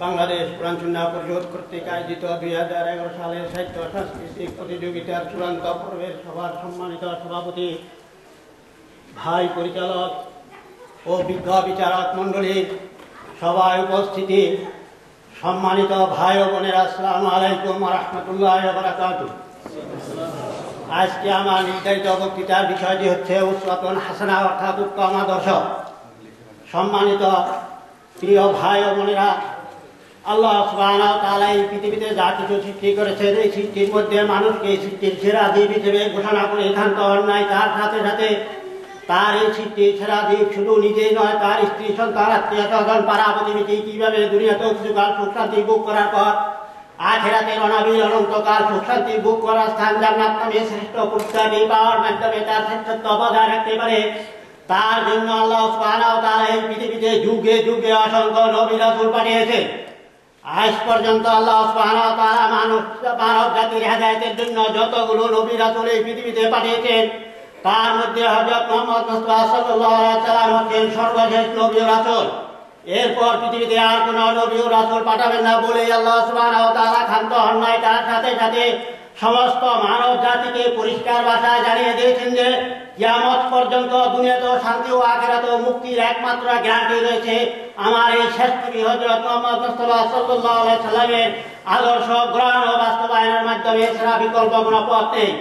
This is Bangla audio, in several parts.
বাংলাদেশ কোরআন সুন্নাহ পরিষদ কর্তৃক আয়োজিত 2011 সালের সাহিত্য সাংস্কৃতিক প্রতিযোগিতার চূড়ান্ত পর্বের সভার সম্মানিত সভাপতি, ভাই পরিচালক ও বিজ্ঞ বিচারক মণ্ডলীর সভায় উপস্থিতি, সম্মানিত ভাই ও বোনেরা, আসসালামু আলাইকুম ওয়া রাহমাতুল্লাহি ওয়া বারাকাতুহু। আজকে আমার নির্ধারিত বক্তৃতার বিষয়টি হচ্ছে উসওয়াতুন হাসানা অর্থাৎ উত্তম আদর্শ। সম্মানিত প্রিয় ভাই ও বোনেরা, আল্লাহ সুবহানাহু ওয়া তাআলা এই পৃথিবীতে যা কিছু সৃষ্টি করেছেন, এই সৃষ্টির মধ্যে মানুষকে সৃষ্টির সেরা দ্বীপ হিসেবে ঘোষণা করে একান্ত অন্যায়। তার সাথে সাথে তার এই সৃষ্টির সেরা দ্বীপ শুধু নিজেই নয়, তার স্ত্রী, সন্তান, আত্মীয় স্বজন, পাড়া প্রতিবেশী কিভাবে দুনিয়াতেও কিছুকাল সুখ শান্তি ভোগ করার পর আখিরাতের অনাবিল অনন্তকাল সুখ শান্তি ভোগ করার স্থান জান্নাত নামে শ্রেষ্ঠ পুরস্কার পাওয়ার মাধ্যমে তার শ্রেষ্ঠত্ব বজায় রাখতে পারে, তার জন্য আল্লাহ সুবহানাহু ওয়া তাআলা এই পৃথিবীতে যুগে যুগে অসংখ্য নবী রাসূল পাঠিয়েছেন। আজ পর্যন্ত আল্লাহ সুবহানাহু ওয়া তাআলা মানব জাতির হেদায়েতের জন্য যতগুলো নবী রাসূল এই পৃথিবীতে পাঠিয়েছেন, তার মধ্যে হযরত মুহাম্মদ মুস্তাফা সাল্লাল্লাহু আলাইহি ওয়াসাল্লাম হচ্ছেন সর্বশেষ নবী ও রাসূল। এরপর পৃথিবীতে আর কোন নবী ও রাসূল পাঠাবেন না বলে আল্লাহ সুবহানাহু ওয়া তাআলা ক্ষান্ত হন নাই। তার সাথে সাথে সমস্ত মানব জাতিকে পরিষ্কার ভাষায় জানিয়ে দিয়েছেন যে কিয়ামত পর্যন্ত দুনিয়াতেও শান্তি ও আখিরাতেও মুক্তির একমাত্র গ্যারান্টি রয়েছে আমার এই শেষ নবী হযরত মুহাম্মদ মুস্তাফা সাল্লাল্লাহু আলাইহি ওয়াসাল্লামের আদর্শ গ্রহণ ও বাস্তবায়নের মাধ্যমে ছাড়া বিকল্প কোনো পথ নেই।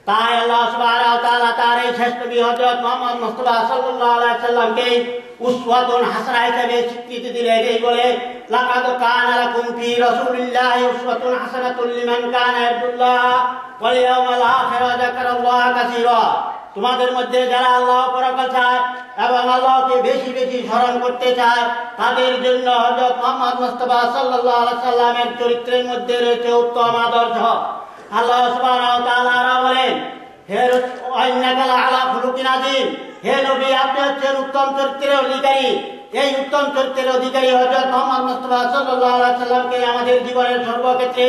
তাই আল্লাহ সুবহানাহু ওয়া তাআলা তার এই শেষ নবী হযরত মুহাম্মদ মুস্তাফা সাল্লাল্লাহু আলাইহি ওয়াসাল্লামকে উসওয়াতুন হাসানাহ হিসেবে স্বীকৃতি দিলেন। এই বলে, লাকাদ কানা লাকুম ফি রাসূলিল্লাহি উসওয়াতুন হাসানাতুন লিমান কানা ইয়ারজুল্লাহ ওয়াল ইয়াওমাল আখির ওয়া যাকারাল্লাহ কাসীরা। তোমাদের মধ্যে যারা আল্লাহ পরকাল চায় এবং আল্লাহকে বেশি বেশি স্মরণ করতে চায়, তাদের জন্য হযরত মুহাম্মদ মুস্তাফা সাল্লাল্লাহু আলাইহি ওয়াসাল্লামের চরিত্রের মধ্যে রয়েছে উত্তম আদর্শ। আল্লাহ সুবহানাহু ওয়া তাআলা বলেন, হে ইন্নাকা লাআলা খুলুকিন আযীম, হে নবী আপনি হচ্ছেন উত্তম চরিত্রের অধিকারী। এই উত্তম চরিত্রের অধিকারী হযরত মুহাম্মদ মুস্তাফা সাল্লাল্লাহু আলাইহি ওয়াসাল্লামকে আমাদের জীবনের সর্বক্ষেত্রে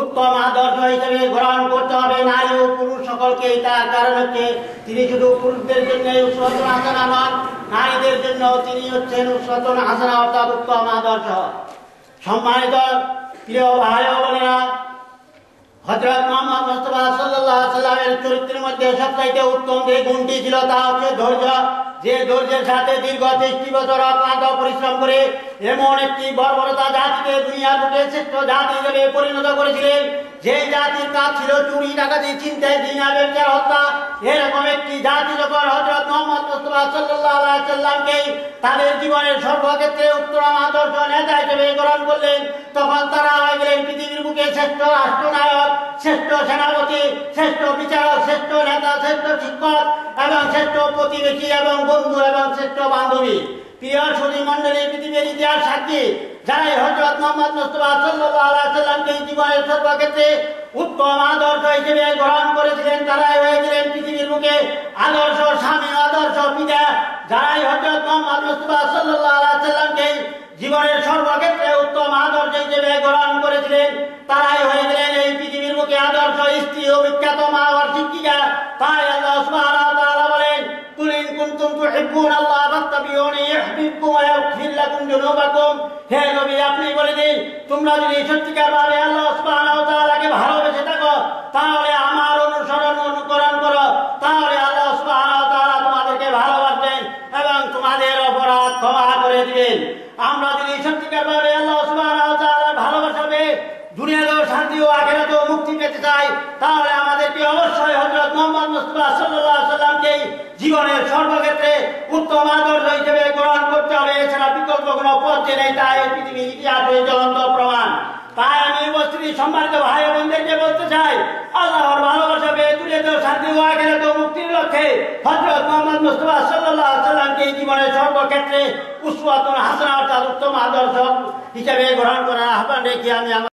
উত্তম আদর্শ হিসেবে গ্রহণ করতে হবে, নারী ও পুরুষ সকলকে। তার কারণ হচ্ছে তিনি শুধু পুরুষদের জন্য উসওয়াতুন হাসানা নন, নারীদের জন্য তিনি হচ্ছেন উসওয়াতুন হাসানা অর্থাৎ উত্তম আদর্শ। সম্মানিত প্রিয় ভাই ও বোনেরা, হযরত মুহাম্মদ মুস্তাফা সাল্লাল্লাহু আলাইহি ওয়াসাল্লামের চরিত্রের মধ্যে সবচাইতে উত্তম যে গুণটি ছিল তা হচ্ছে ধৈর্য। যে ধৈর্যের সাথে দীর্ঘ 60 বছর অক্লান্ত পরিশ্রম করে এমন একটি বর্বরতা জাতিকে দুনিয়ার বুকে শ্রেষ্ঠ জাতি হিসেবে পরিণত করেছিলেন, যে জাতির কাজ ছিল চুরি, ডাকাতি, ছিনতাই, জিনা, ব্যভিচার, হত্যা। এরকম একটি জাতি যখন হযরত মুহাম্মদ মুস্তাফা সাল্লাল্লাহু আলাইহি ওয়াসাল্লামকে তাদের জীবনের সর্বক্ষেত্রে উত্তম আদর্শ নেতা হিসেবে গ্রহণ করলেন, তখন তারা হয়ে গেলেন পৃথিবীর বুকে শ্রেষ্ঠ রাষ্ট্রনায়ক, শ্রেষ্ঠ সেনাপতি, শ্রেষ্ঠ বিচারক, শ্রেষ্ঠ নেতা, শ্রেষ্ঠ শিক্ষক এবং শ্রেষ্ঠ প্রতিবেশী এবং বন্ধু এবং শ্রেষ্ঠ বান্ধবী। প্রিয় সুধী মণ্ডলী, পৃথিবীর ইতিহাস সাক্ষী, যারা হযরত মুহাম্মদ মুস্তাফা সাল্লাল্লাহু আলাইহি ওয়াসাল্লামকে জীবনের সর্বক্ষেত্রে উত্তম আদর্শ হিসেবে গ্রহণ করেছিলেন, তারাই হয়ে গেলেন পৃথিবীর মুখে আদর্শ স্বামী, আদর্শ পিতা। যারাই হযরত মুহাম্মদ মুস্তাফা সাল্লাল্লাহু আলাইহি ওয়াসাল্লামকে জীবনের সর্বক্ষেত্রে উত্তম আদর্শ হিসেবে গ্রহণ করেছিলেন, তারাই হয়ে গেলেন এই পৃথিবীর মুখে আদর্শ স্ত্রী ও বিখ্যাত মা ও শিক্ষিকা। তাই আল্লাহ সুবহানাহু ওয়া তাআলা বলেন, কুল ইন কুনতুম তুহিব্বুনাল্লাহ ফাত্তাবিউনি ইউহিব্বুকুম ওয়া ইয়াগফির লাকুম যুনুবাকুম। হে নবী আপনি বলে দিন, তোমরা যদি সত্যিকারভাবে আল্লাহ সুবহানাহু ওয়া তাআলাকে ভালোবেসে থাকো, তাহলে আমার অনুসরণ অনুকরণ করো, তাহলে আল্লাহ সুবহানাহু ওয়া তাআলা তোমাদেরকে ভালোবাসবেন এবং তোমাদের অপরাধ ক্ষমা করে দিবেন। আমরা যদি সত্যিকারভাবে আল্লাহ সুবহানাহু ওয়া তাআলার ভালোবাসা পেয়ে দুনিয়াতেও শান্তি ও আখিরাতেও মুক্তি পেতে চাই, তাহলে আমাদেরকে অবশ্যই হযরত মুহাম্মদ মুস্তাফা সাল্লাল্লাহু আলাইহি ওয়াসাল্লামকে জীবনের সর্বক্ষেত্রে উত্তম আদর্শ হিসেবে গ্রহণ করতে হবে, এছাড়া বিকল্প কোনো পথ নেই। তাই এই পৃথিবীর ইতিহাসে জ্বলন্ত প্রমাণ। তাই আমি উপস্থিত সম্মানিত ভাই বোনদেরকে বলতে চাই, আল্লাহর ভালোবাসা পেয়ে দুনিয়াতেও শান্তি ও আখিরাতেও মুক্তির লক্ষ্যে হযরত মুহাম্মদ মুস্তাফা সাল্লাল্লাহু আলাইহি ওয়াসাল্লামকে জীবনের সর্বক্ষেত্রে উসওয়াতুন হাসানাহ অর্থাৎ উত্তম আদর্শ হিসেবে গ্রহণ করার আহ্বান রেখে আমি